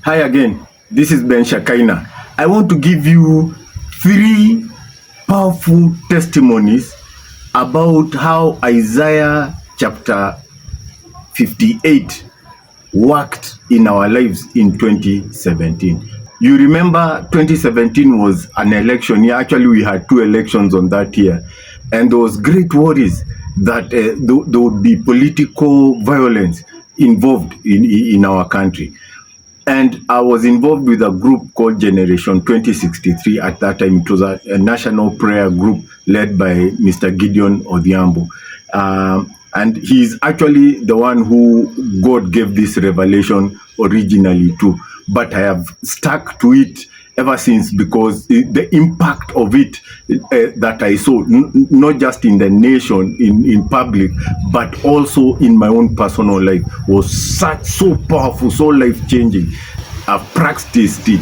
Hi again, this is Ben Shakaina. I want to give you 3 powerful testimonies about how Isaiah chapter 58 worked in our lives in 2017. You remember 2017 was an election year. Actually, we had 2 elections on that year. And there was great worries that there would be political violence involved in our country. And I was involved with a group called Generation 2063 at that time. It was a national prayer group led by Mr. Gideon Odhiambo. And he's actually the one who God gave this revelation originally to. But I have stuck to it ever since because the impact of it that I saw, not just in the nation, in public, but also in my own personal life, was so powerful, so life-changing. I've practiced it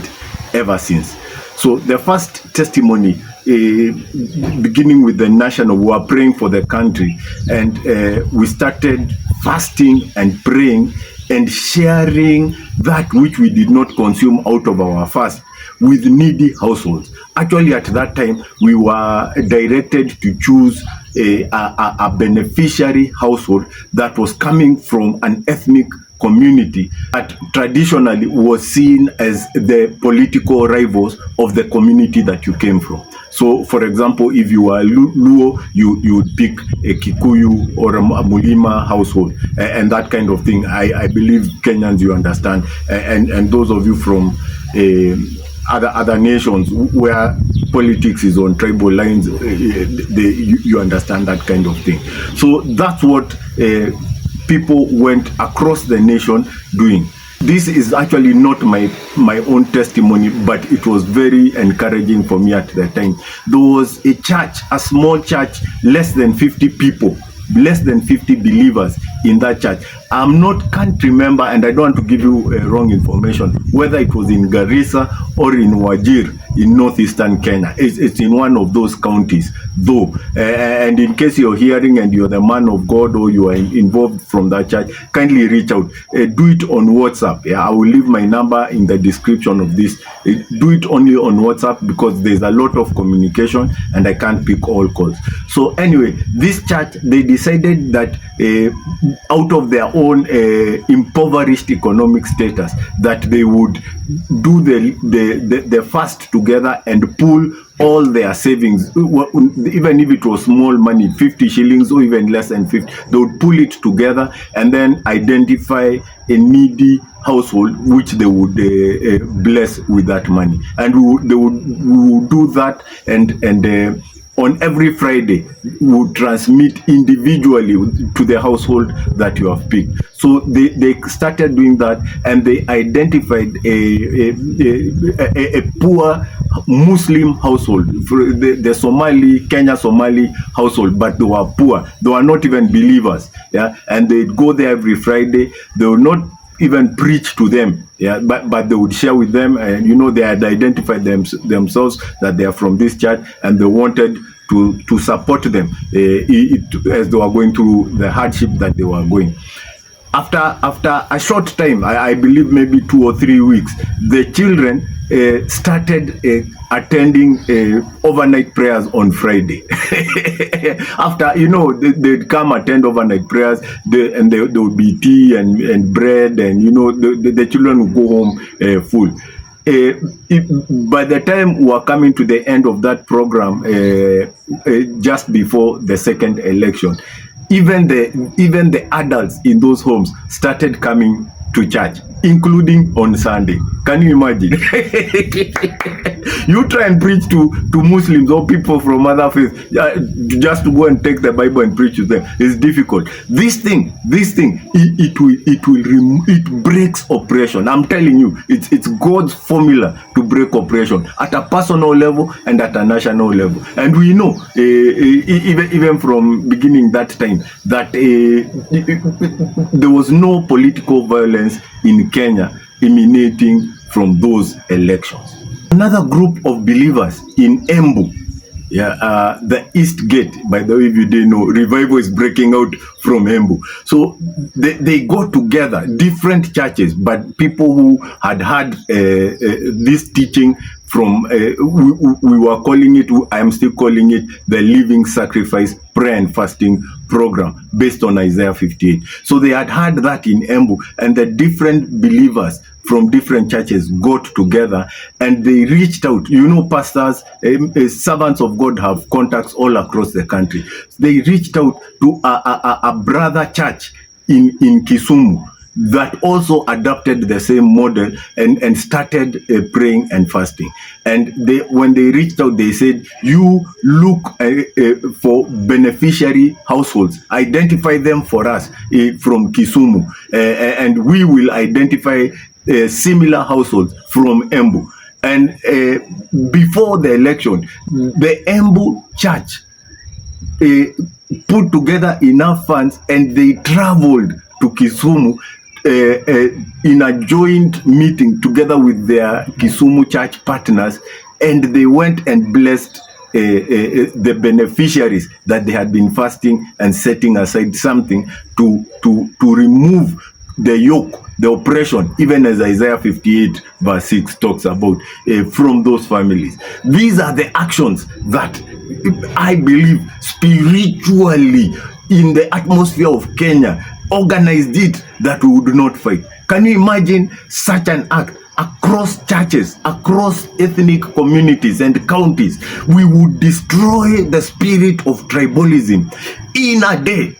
ever since. So the first testimony, beginning with the national, we were praying for the country, and we started fasting and praying and sharing that which we did not consume out of our fast with needy households. Actually, at that time, we were directed to choose a beneficiary household that was coming from an ethnic community that traditionally was seen as the political rivals of the community that you came from. So, for example, if you are Luo, you would pick a Kikuyu or a Mulima household and that kind of thing. I believe Kenyans, you understand, and those of you from other nations where politics is on tribal lines, you understand that kind of thing. So that's what people went across the nation doing. This is actually not my own testimony, but it was very encouraging for me at the time. There was a church, a small church, less than 50 people, less than 50 believers in that church. Can't remember, and I don't want to give you wrong information, whether it was in Garissa or in Wajir in northeastern Kenya. It's in one of those counties, though. And in case you're hearing and you're the man of God or you are involved from that church, kindly reach out. Do it on WhatsApp. Yeah, I will leave my number in the description of this. Do it only on WhatsApp because there's a lot of communication and I can't pick all calls. So anyway, this church, they decided that out of their own impoverished economic status, that they would do the fast together and pull all their savings, even if it was small money, 50 shillings or even less than 50, they would pull it together and then identify a needy household which they would bless with that money. And we would do that, and on every Friday, we would transmit individually to the household that you have picked. So they started doing that, and they identified a poor Muslim household, the Kenya Somali household, but they were poor. They were not even believers. Yeah, and they'd go there every Friday. They would not even preach to them, yeah, but they would share with them, and they had identified themselves that they are from this church, and they wanted to support them as they were going through the hardship that they were going. After a short time, I believe maybe 2 or 3 weeks, the children started attending overnight prayers on Friday. After, they'd come attend overnight prayers, and there would be tea and bread, and, the children would go home full. By the time we were coming to the end of that program, just before the second election, even the adults in those homes started coming to church, including on Sunday. Can you imagine? You try and preach to Muslims or people from other faiths, just to go and take the Bible and preach to them. It's difficult. This thing, it breaks oppression. I'm telling you, it's God's formula to break oppression at a personal level and at a national level. And we know, even from beginning that time, that there was no political violence in Kenya emanating from those elections. Another group of believers in Embu, The East Gate, by the way, if you didn't know, revival is breaking out from Embu. So they go together, different churches, but people who had this teaching from, we were calling it, I am still calling it the Living Sacrifice Prayer and Fasting Program based on Isaiah 58. So they had that in Embu, and the different believers from different churches got together and they reached out. Pastors, servants of God have contacts all across the country. They reached out to a brother church in Kisumu that also adopted the same model and started praying and fasting. And when they reached out, they said, you look for beneficiary households, identify them for us from Kisumu, and we will identify similar households from Embu. And before the election, the Embu church put together enough funds and they traveled to Kisumu in a joint meeting together with their Kisumu church partners, and they went and blessed the beneficiaries that they had been fasting and setting aside something to remove the yoke, the oppression, even as Isaiah 58 verse 6 talks about, from those families. These are the actions that I believe spiritually in the atmosphere of Kenya organized it that we would not fight. Can you imagine such an act across churches, across ethnic communities and counties? We would destroy the spirit of tribalism in a day,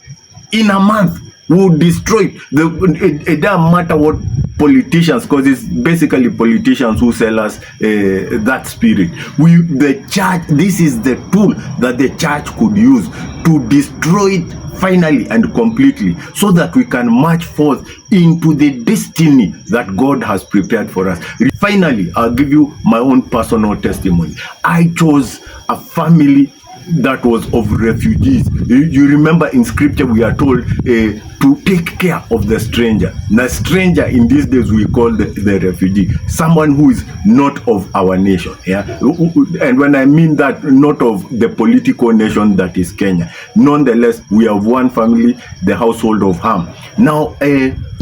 in a month. We would destroy it. It doesn't matter what politicians, because it's basically politicians who sell us that spirit. The church, this is the tool that the church could use to destroy it finally and completely, so that we can march forth into the destiny that God has prepared for us. Finally, I'll give you my own personal testimony. I chose a family that was of refugees. You remember in scripture we are told to take care of the stranger. The stranger in these days we call the refugee, someone who is not of our nation. And when I mean that, not of the political nation that is Kenya. Nonetheless, we have one family, the household of Ham. Now,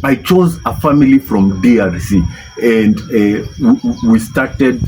I chose a family from DRC, and we started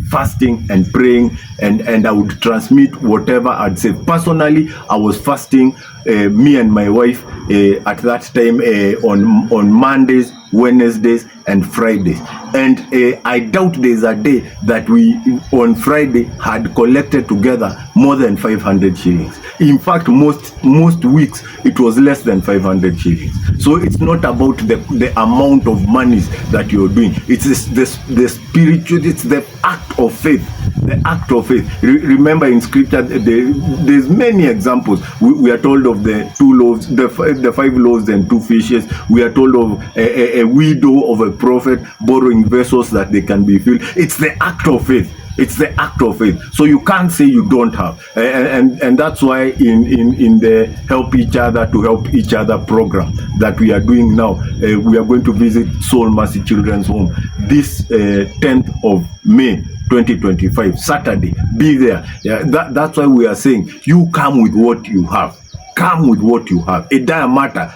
fasting and praying, and I would transmit whatever I'd say. Personally, I was fasting, me and my wife, at that time, on Mondays, Wednesdays, and Fridays. And I doubt there's a day that we, on Friday, had collected together more than 500 shillings. In fact, most weeks, it was less than 500 shillings. So it's not about the amount of monies that you're doing. It's the spiritual, it's the act of faith. The act of faith. Remember in scripture, there's many examples. We are told of the 2 loaves, the 5 loaves and 2 fishes. We are told of a widow of a prophet borrowing vessels that they can be filled. It's the act of faith. It's the act of faith. So you can't say you don't have. And that's why in the Help Each Other to Help Each Other program that we are doing now, we are going to visit Soul Mercy Children's Home this 10th of May 2025, Saturday. Be there. That's why we are saying you come with what you have. Come with what you have. It doesn't matter.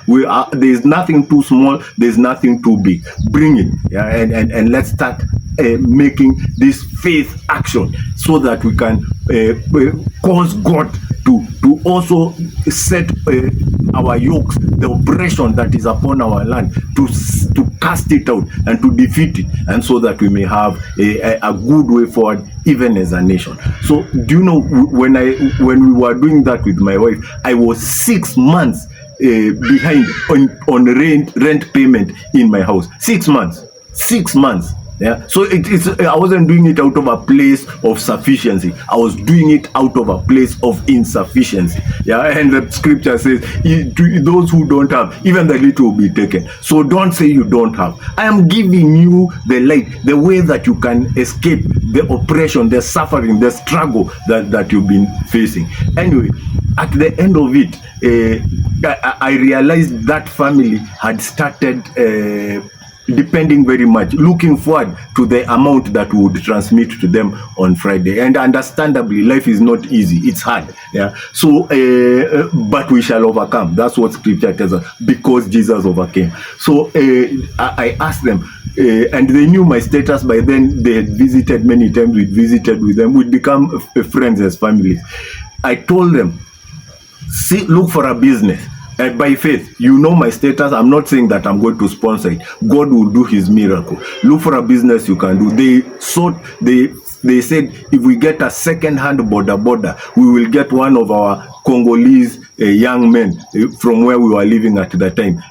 There's nothing too small. There's nothing too big. Bring it. And let's start making this faith action, so that we can cause God to also set our yokes, the oppression that is upon our land, to cast it out and to defeat it, and so that we may have a good way forward, even as a nation. So do you know, when we were doing that with my wife, I was 6 months behind on rent payment in my house. 6 months. 6 months. So I wasn't doing it out of a place of sufficiency. I was doing it out of a place of insufficiency. And the scripture says, those who don't have, even the little will be taken. So don't say you don't have. I am giving you the light, the way that you can escape the oppression, the suffering, the struggle that you've been facing. Anyway, at the end of it, I realized that family had started depending very much, looking forward to the amount that we would transmit to them on Friday. And understandably, life is not easy. It's hard. Yeah. So, but we shall overcome. That's what Scripture tells us, because Jesus overcame. So I asked them, and they knew my status by then. They had visited many times. We visited with them. We'd become friends as families. I told them, see, look for a business. By faith, you know my status. I'm not saying that I'm going to sponsor it. God will do his miracle. Look for a business you can do. They said, if we get a second-hand border, we will get one of our Congolese young men from where we were living at that time,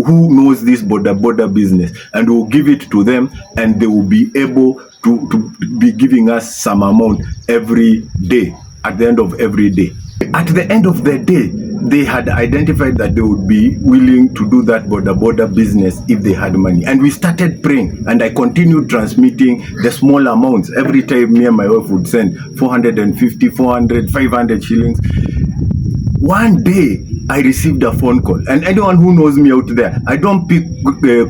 who knows this border business, and we'll give it to them, and they will be able to be giving us some amount every day, at the end of every day. At the end of the day, they had identified that they would be willing to do that border business if they had money. And we started praying, and I continued transmitting the small amounts. Every time me and my wife would send 450, 400, 500 shillings. One day, I received a phone call, and anyone who knows me out there, I don't pick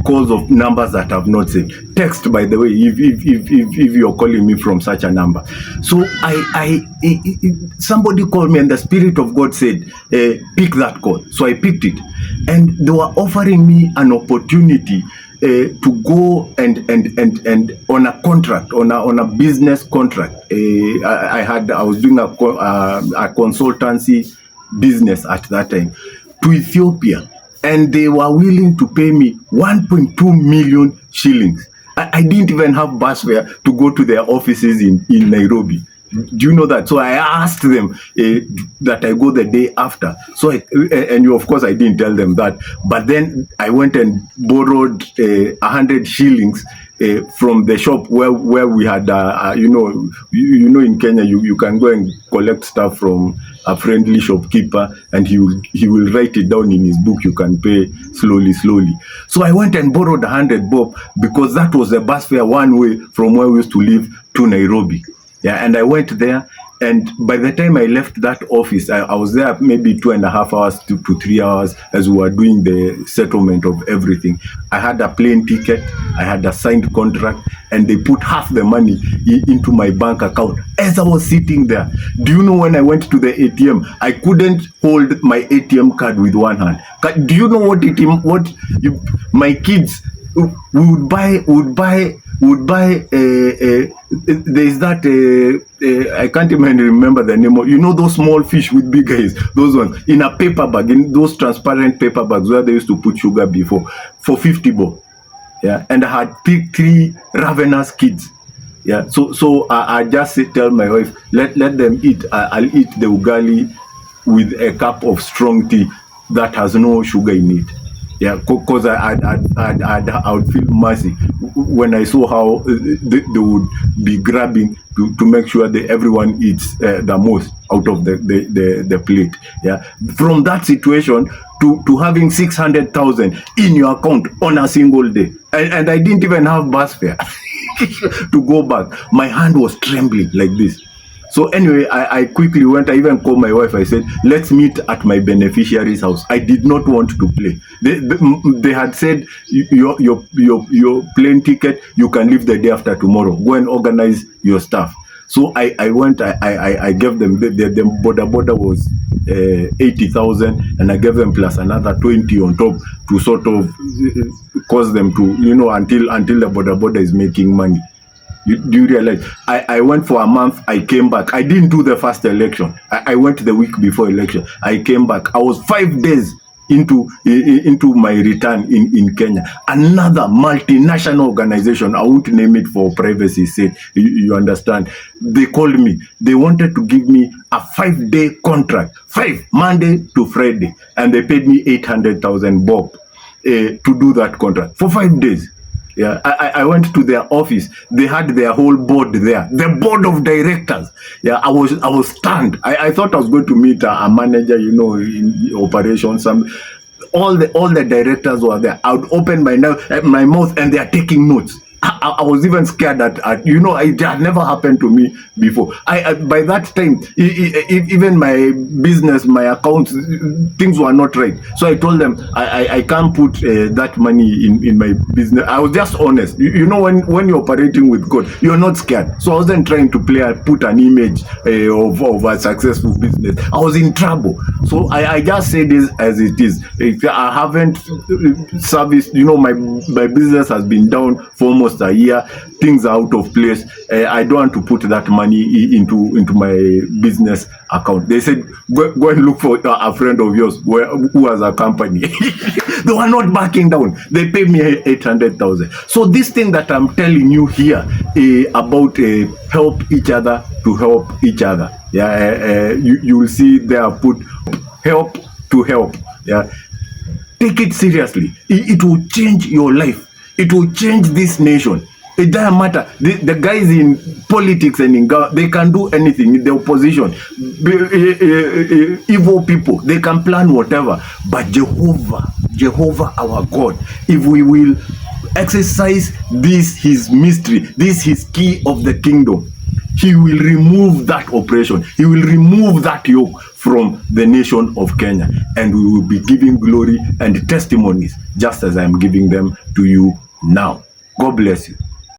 calls of numbers that I've not saved. Text, by the way, if you're calling me from such a number. So somebody called me, and the Spirit of God said, pick that call. So I picked it, and they were offering me an opportunity to go and on a contract, on a business contract. I was doing a consultancy business at that time to Ethiopia, and they were willing to pay me 1.2 million shillings. I didn't even have bus fare to go to their offices in Nairobi. Do you know that? So I asked them that I go the day after. So of course I didn't tell them that. But then I went and borrowed 100 shillings from the shop where we had, in Kenya you can go and collect stuff from a friendly shopkeeper, and he will write it down in his book. You can pay slowly. So I went and borrowed 100 bob, because that was the bus fare one way from where we used to live to Nairobi. Yeah, and I went there, and by the time I left that office, I was there maybe 2.5 hours to 3 hours as we were doing the settlement of everything. I had a plane ticket, I had a signed contract, and they put half the money into my bank account as I was sitting there. Do you know, when I went to the ATM, I couldn't hold my ATM card with one hand. Do you know my kids would buy there's that I can't even remember the name of, those small fish with big eyes, those ones in a paper bag, in those transparent paper bags where they used to put sugar before, for 50 bob. Yeah, and I had three ravenous kids. Yeah, so I just tell my wife, let them eat. I'll eat the ugali with a cup of strong tea that has no sugar in it. Yeah, because I would feel mercy when I saw how they would be grabbing to make sure that everyone eats the most out of the plate. Yeah, from that situation to having 600,000 in your account on a single day, and I didn't even have bus fare to go back. My hand was trembling like this. So anyway, I quickly went. I even called my wife. I said, let's meet at my beneficiary's house. I did not want to play. They had said, your plane ticket, you can leave the day after tomorrow. Go and organize your stuff. So I went. I gave them the border was 80,000, and I gave them plus another 20 on top to sort of cause them to, until the border is making money. Do you realize? I went for a month. I came back. I didn't do the first election. I went the week before election. I came back. I was 5 days into my return in Kenya. Another multinational organization, I won't name it for privacy's sake, you understand. They called me. They wanted to give me a 5-day contract, 5 Monday to Friday, and they paid me 800,000 bob to do that contract for 5 days. Yeah, I went to their office. They had their whole board there, the board of directors. Yeah, I was stunned. I thought I was going to meet a manager, in operations. All the directors were there. I would open my mouth, and they are taking notes. I was even scared that, it had never happened to me before. By that time, even my business, my accounts, things were not right. So I told them I can't put that money in my business. I was just honest. When you're operating with God, you're not scared. So I wasn't trying to put an image of a successful business. I was in trouble. So I just say this as it is. I haven't serviced, my business has been down for almost a year. Things are out of place. I don't want to put that money into my business account. They said, go and look for a friend of yours who has a company. They were not backing down. They paid me 800,000. So this thing that I'm telling you here about help each other to help each other. Yeah, you will see they are put help to help. Yeah, take it seriously. It will change your life. It will change this nation. It doesn't matter. The guys in politics and in government, they can do anything. In the opposition, evil people, they can plan whatever. But Jehovah our God, if we will exercise this his mystery, this his key of the kingdom, he will remove that oppression. He will remove that yoke from the nation of Kenya. And we will be giving glory and testimonies just as I'm giving them to you now. God bless you.